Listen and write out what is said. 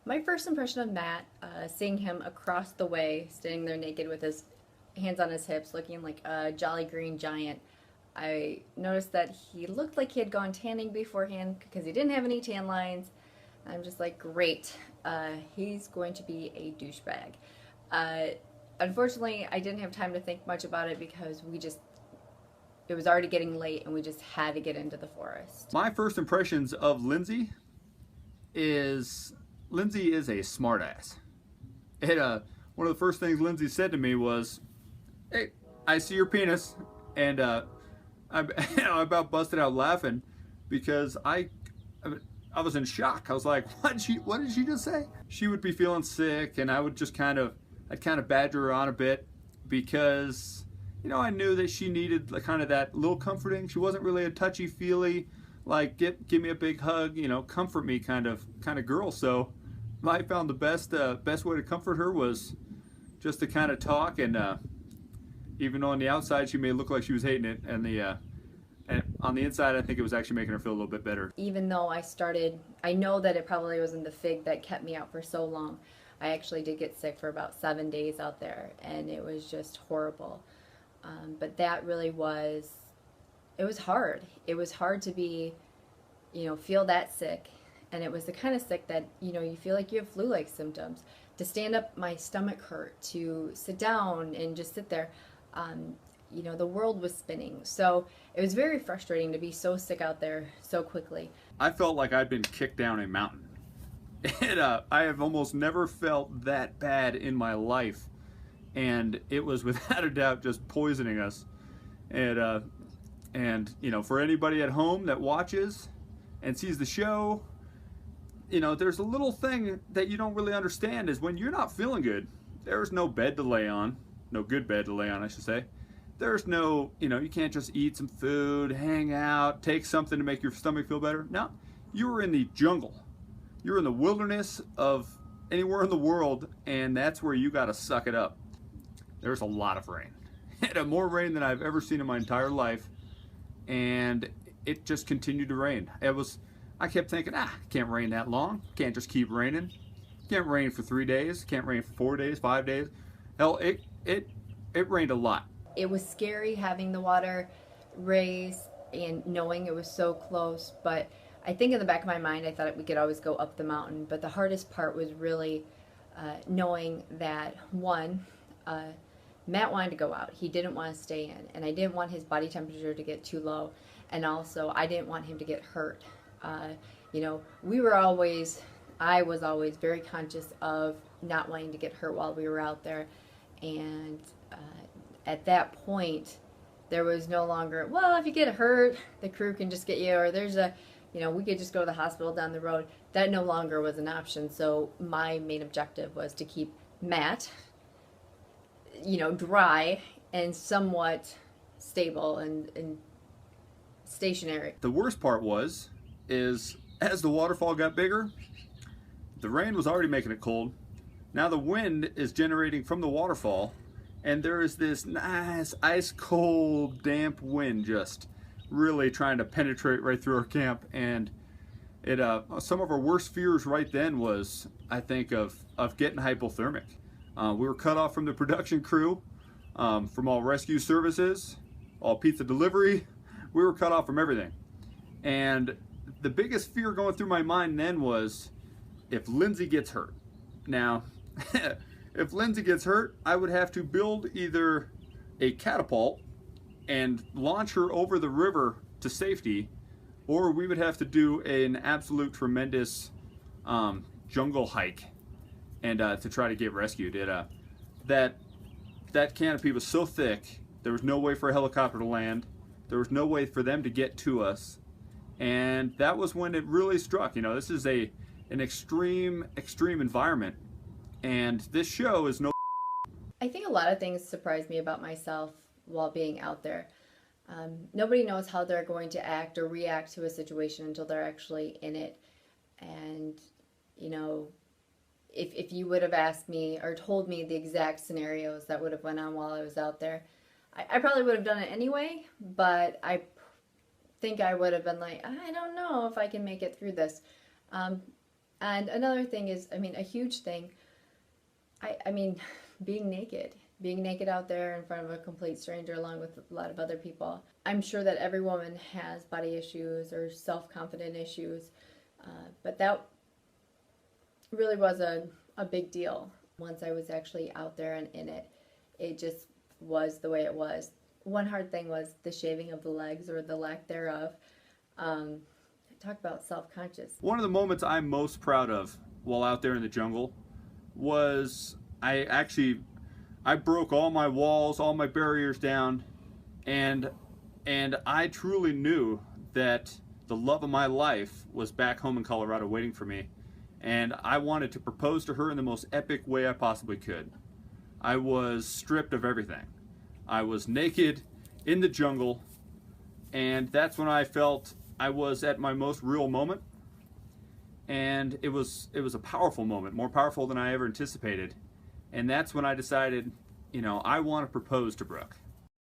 My first impression of Matt, seeing him across the way, standing there naked with his hands on his hips, looking like a jolly green giant, I noticed that he looked like he had gone tanning beforehand because he didn't have any tan lines. I'm just like, great, he's going to be a douchebag. Uh, Unfortunately, I didn't have time to think much about it because it was already getting late and we just had to get into the forest. My first impressions of is Lindsay is a smartass. One of the first things Lindsay said to me was, "Hey, I see your penis," and I about busted out laughing because I was in shock. I was like, What did she just say?" She would be feeling sick, and I'd kind of badger her on a bit because I knew that she needed kind of that little comforting. She wasn't really a touchy feely, like give me a big hug, comfort me kind of girl. So I found the best way to comfort her was just to kind of talk, and even though on the outside she may look like she was hating it, and on the inside I think it was actually making her feel a little bit better. Even though I know that it probably wasn't the fig that kept me out for so long. I actually did get sick for about 7 days out there, and it was just horrible. But that really it was hard. It was hard to be, feel that sick. And it was the kind of sick that, you feel like you have flu-like symptoms. To stand up, my stomach hurt. To sit down and just sit there, the world was spinning. So it was very frustrating to be so sick out there so quickly. I felt like I'd been kicked down a mountain. I have almost never felt that bad in my life, and it was without a doubt just poisoning us. And for anybody at home that watches and sees the show, there's a little thing that you don't really understand is when you're not feeling good, there's no bed to lay on, no good bed to lay on, I should say. There's no, you can't just eat some food, hang out, take something to make your stomach feel better. No, you were in the jungle. You're in the wilderness of anywhere in the world, and that's where you got to suck it up. There's a lot of rain. It had more rain than I've ever seen in my entire life, and it just continued to rain. I kept thinking, can't rain that long. Can't just keep raining. Can't rain for 3 days. Can't rain for 4 days, 5 days. Hell, it rained a lot. It was scary having the water raise and knowing it was so close, but I think in the back of my mind I thought we could always go up the mountain. But the hardest part was really knowing that, one, Matt wanted to go out. He didn't want to stay in, and I didn't want his body temperature to get too low, and also I didn't want him to get hurt. I was always very conscious of not wanting to get hurt while we were out there, and at that point there was no longer, well, if you get hurt the crew can just get you, or we could just go to the hospital down the road. That no longer was an option. So my main objective was to keep Matt, dry and somewhat stable and stationary. The worst part is as the waterfall got bigger, the rain was already making it cold. Now the wind is generating from the waterfall, and there is this nice ice cold damp wind just really trying to penetrate right through our camp. And some of our worst fears right then was, I think, of getting hypothermic. We were cut off from the production crew, from all rescue services, all pizza delivery. We were cut off from everything. And the biggest fear going through my mind then was if Lindsay gets hurt. Now, if Lindsay gets hurt, I would have to build either a catapult and launch her over the river to safety, or we would have to do an absolute tremendous jungle hike and to try to get rescued. That canopy was so thick, there was no way for a helicopter to land. There was no way for them to get to us, and that was when it really struck. This is an extreme environment, and this show is no. I think a lot of things surprised me about myself while being out there. Nobody knows how they're going to act or react to a situation until they're actually in it. And, if you would have asked me or told me the exact scenarios that would have went on while I was out there, I probably would have done it anyway, but I think I would have been like, I don't know if I can make it through this. And another thing is, I mean, a huge thing, I mean, being naked out there in front of a complete stranger along with a lot of other people. I'm sure that every woman has body issues or self-confident issues, but that really was a big deal. Once I was actually out there and in it, it just was the way it was. One hard thing was the shaving of the legs, or the lack thereof. Talk about self-conscious. One of the moments I'm most proud of while out there in the jungle was I broke all my walls, all my barriers down, and I truly knew that the love of my life was back home in Colorado waiting for me, and I wanted to propose to her in the most epic way I possibly could. I was stripped of everything. I was naked in the jungle, and that's when I felt I was at my most real moment, and it was a powerful moment, more powerful than I ever anticipated. And that's when I decided, I want to propose to Brooke.